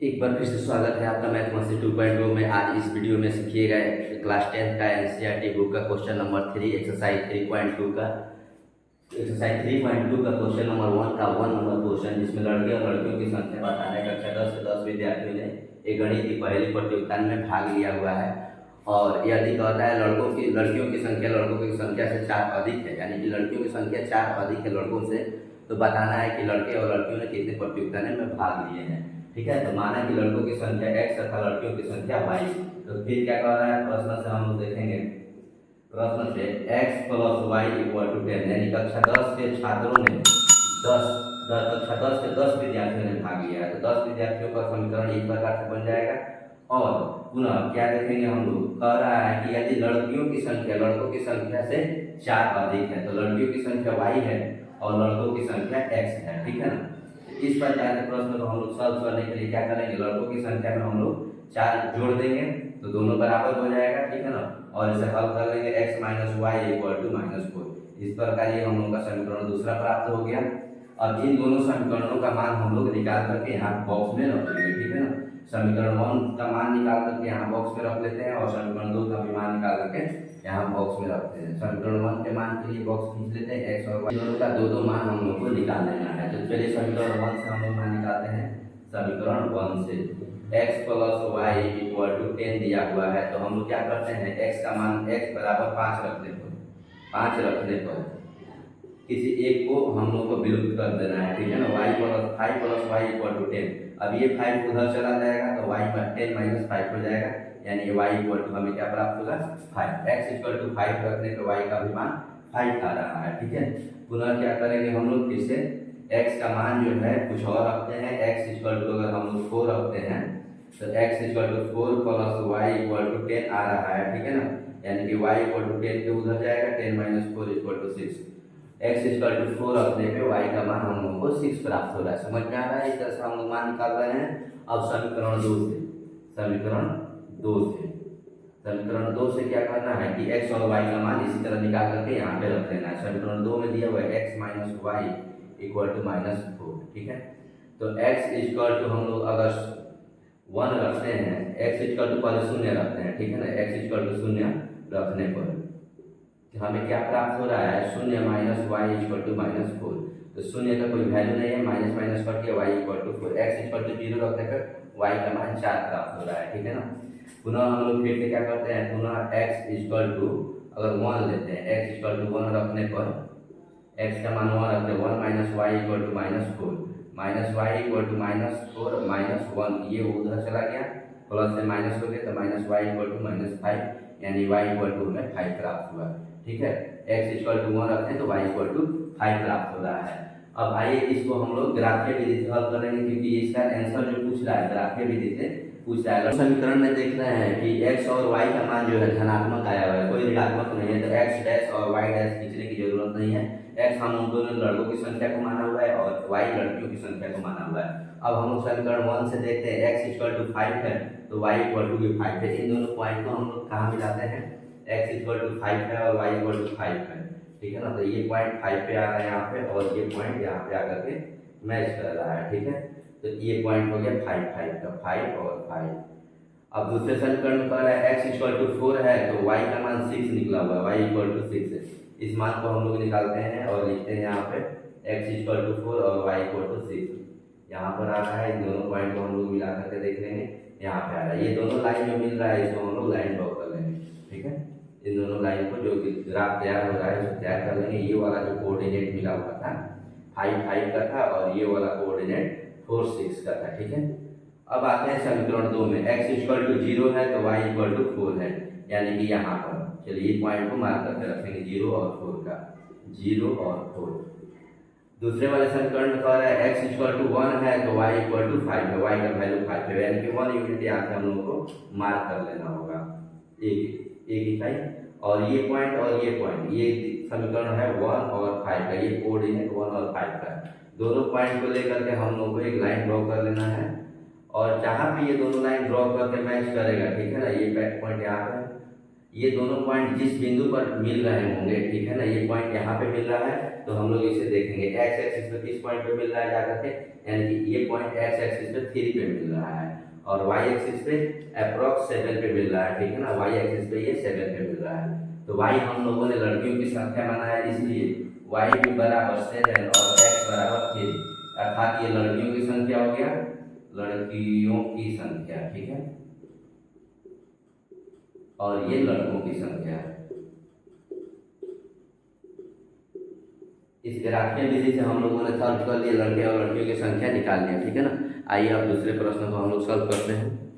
एक बार फिर से स्वागत है आपका मैथमेटिक्स 2.0 में। आज इस वीडियो में सीखिएगा क्लास 10 का एनसीईआरटी बुक का क्वेश्चन नंबर 3 एक्सरसाइज 3.2 का क्वेश्चन नंबर 1 का 1 नंबर क्वेश्चन, जिसमें लड़के और लड़कियों की संख्या बताने कक्षा 10 से 10 विद्यार्थियों ने एक गणित की पहली प्रतियोगिता में भाग लिया हुआ है। और यदि कहता है लड़कियों की संख्या लड़कों की संख्या से 4 अधिक है, यानी कि लड़कियों की संख्या 4 अधिक है लड़कों से, तो बताना है कि लड़के और लड़कियों ने कितने प्रतियोगिता में भाग लिए हैं। ठीक है, तो माना कि लड़कों की संख्या x तथा लड़कियों की संख्या y। तो फिर क्या कह रहा है प्रश्न से हम लोग देखेंगे। प्रश्न से x plus y equal to 10, यानी कक्षा 10 के छात्रों ने 10 विद्यार्थियों ने भाग लिया है, तो 10 विद्यार्थियों का समीकरण इस प्रकार से बन जाएगा। और पुनः क्या देखेंगे हम लोग, कह रहा है कि यदि लड़कियों की संख्या लड़कों की संख्या से 4 अधिक है, तो लड़कियों की संख्या y है और लड़कों की संख्या x है। ठीक है ना, इस प्रकार के प्रश्न को हम लोग सॉल्व करने के लिए क्या करेंगे, लड़कों की संख्या में हम लोग 4 जोड़ देंगे तो दोनों बराबर हो जाएगा। ठीक है ना, और इसे हल कर लेंगे x minus y equal to -4। इस प्रकार ये हम लोग का समीकरण दूसरा प्राप्त हो गया। अब इन दोनों समीकरणों का मान हम लोग निकाल करके यहाँ बॉक्स में रख लेंगे। ठीक है ना, समीकरण 1 का मान निकाल करके यहाँ बॉक्स में रख लेते हैं और समीकरण 2 का भी मान निकाल करके यहाँ बॉक्स में रखते हैं। समीकरण 1 के मान के लिए बॉक्स खींच लेते हैं, x और y दोनों का दो मान हम लोग को निकाल लेना है। तो चलिए समीकरण 1 से हम लोग मान निकालते हैं। समीकरण 1 से x plus y equal to 10 दिया हुआ है, तो हम लोग क्या करते हैं, x का मान x बराबर 5 रखने पर किसी एक को हम लोग को विलुप्त कर देना है। ठीक है ना, y plus y equal to 10। अब ये 5 उधर चला जाएगा तो y 10 माइनस 5 हो जाएगा, यानी y इक्वल टू हमें क्या प्राप्त होगा 5। x इक्वल टू 5 रखने पर y का भी मान 5 आ रहा है। ठीक है, पुनः क्या करेंगे हम लोग, फिर से x का मान जो है कुछ और रखते हैं। x इक्वल टू अगर हम लोग 4 रखते हैं तो x equal to 4 plus y equal to 10 आ रहा है। ठीक है ना, यानी कि y इक्वल टू 10 के उधर जाएगा, 10 minus 4 equal to 6। x equal to 4 रखने पे y का मान हम लोग को 6 प्राप्त हो रहा है। समझ में आ रहा है, इस तरह से हम लोग मान निकाल रहे हैं। अब समीकरण 2 से क्या करना है कि x और y का मान इसी तरह निकाल करके यहाँ पे रख लेना है। समीकरण 2 में दिया हुआ है x minus y equal to -4। ठीक है, तो x इक्वल टू हम लोग अगर 1 रखते हैं, x इक्वल टू पहले 0 रखते हैं। ठीक है ना, x इक्वल टू 0 रखने पर हमें क्या प्राप्त हो रहा है, 0 माइनस वाई इक्वल टू -4। तो 0 का कोई वैल्यू नहीं है, माइनस माइनस करके y equal to 4। x equal to 0 रखने पर y का मान 4 प्राप्त हो रहा है। ठीक है ना, पुनः हम लोग फिर से क्या करते हैं, पुनः x इक्वल टू अगर 1 लेते हैं, x इक्वल टू 1 रखने पर x का मान 1 रखते हैं, 1 minus y equal to -4, minus y equal to -4 minus 1, ये उधर चला गया, प्लस से माइनस हो गया तो माइनस वाई इक्वल टू -5, यानी y इक्वल टू हमें 5 प्राप्त हुआ। ठीक है, x इक्वल टू 1 रखते हैं तो y इक्वल टू 5 प्राप्त हो रहा है। अब आइए इसको हम लोग ग्राफीय विधि से हल करेंगे, क्योंकि इसका आंसर जो पूछ रहा है ग्राफीय विधि से पूछ रहा है। समीकरण में देख रहे हैं कि x और y का मान जो है धनात्मक आया हुआ है, कोई ऋणात्मक नहीं है, तो x डैश और y डैश खींचने की जरूरत नहीं है। x हम उन दोनों लड़कों की संख्या को माना हुआ है और y लड़कियों की संख्या को माना हुआ है। अब हम लोग समीकरण 1 से देखते हैं, x इक्वल टू 5 है तो y इक्वल टू भी 5 है। इन दोनों पॉइंट को हम लोग कहाँ मिलाते हैं, x इक्वल टू 5 है और y इक्वल टू 5 है। ठीक है ना, तो ये पॉइंट 5 पे आ रहा है यहाँ पे, और ये पॉइंट यहाँ पे आकर के मैच कर रहा है। ठीक है, तो ये पॉइंट हो गया 5 का 5 और 5। अब दूसरे समीकरण में कह रहा है x इक्वल टू 4 है तो y का मान 6 निकला हुआ है, y इक्वल टू 6 है। इस मान को हम लोग निकालते हैं और लिखते हैं यहाँ पे x इक्वल टू 4 और y इक्वल टू 6। यहाँ पर आ रहा है, इन दोनों पॉइंट को हम लोग मिला करके देख लेंगे, यहाँ पे आ रहा है। ये दोनों लाइन जो मिल रहा है इसको हम लोग लाइन ड्रॉ कर लेंगे। ठीक है, इन दोनों लाइन को जो ग्राफ तैयार हो रहा है उसको तैयार कर लेंगे। ये वाला जो कोऑर्डिनेट मिला हुआ था 5 का था और ये वाला कोऑर्डिनेट 4 6 का था। ठीक है, अब आते हैं समीकरण 2 में, x इक्वल टू 0 है तो y इक्वल टू 4 है, यानी कि यहाँ पर चलिए पॉइंट को मार्क करके रखेंगे 0 और 4 का, 0 और 4। दूसरे वाले समीकरण में कह रहा है x इक्वल टू 1 है तो y इक्वल टू 5 है, y का वैल्यू 5 है, यानी कि 1 यूनिट यहाँ से हम लोगों को मार्क कर लेना होगा, एक इकाई। और ये पॉइंट ये समीकरण है 1 और 5 का, ये कोऑर्डिनेट 1 और 5 का। दोनों पॉइंट को लेकर के हम लोगों को एक लाइन ड्रॉ कर लेना है, और जहाँ भी ये दोनों लाइन ड्रॉ करके मैच करेगा, ठीक है ना, ये पॉइंट यहाँ पे ये दोनों पॉइंट जिस बिंदु पर मिल रहे होंगे, ठीक है ना, ये पॉइंट यहाँ पे मिल रहा है तो हम लोग इसे देखेंगे एक्स एक्सिस पे किस पॉइंट पे मिल रहा है जाकर के, यानी कि ये पॉइंट एक्स एक्सिस पे 3 पे मिल रहा है और वाई एक्सिस पे अप्रॉक्स 7 पे मिल रहा है, ठीक है ना, वाई एक्सिस पे ये 7 पे मिल रहा है। तो वाई हम लोगों ने लड़कियों की संख्या बनाया, इसलिए वाई भी बराबर 7 और एक्स बराबर 3, अर्थात ये लड़कियों की संख्या हो गया, लड़कियों की संख्या, ठीक है, और ये लड़कों की संख्या। इस ग्राफीय विधि से हम लोगों ने सॉल्व कर लिया, लड़के और लड़कियों की संख्या निकाल लिया, ठीक है ना। आइए अब दूसरे प्रश्न को हम लोग सॉल्व करते हैं।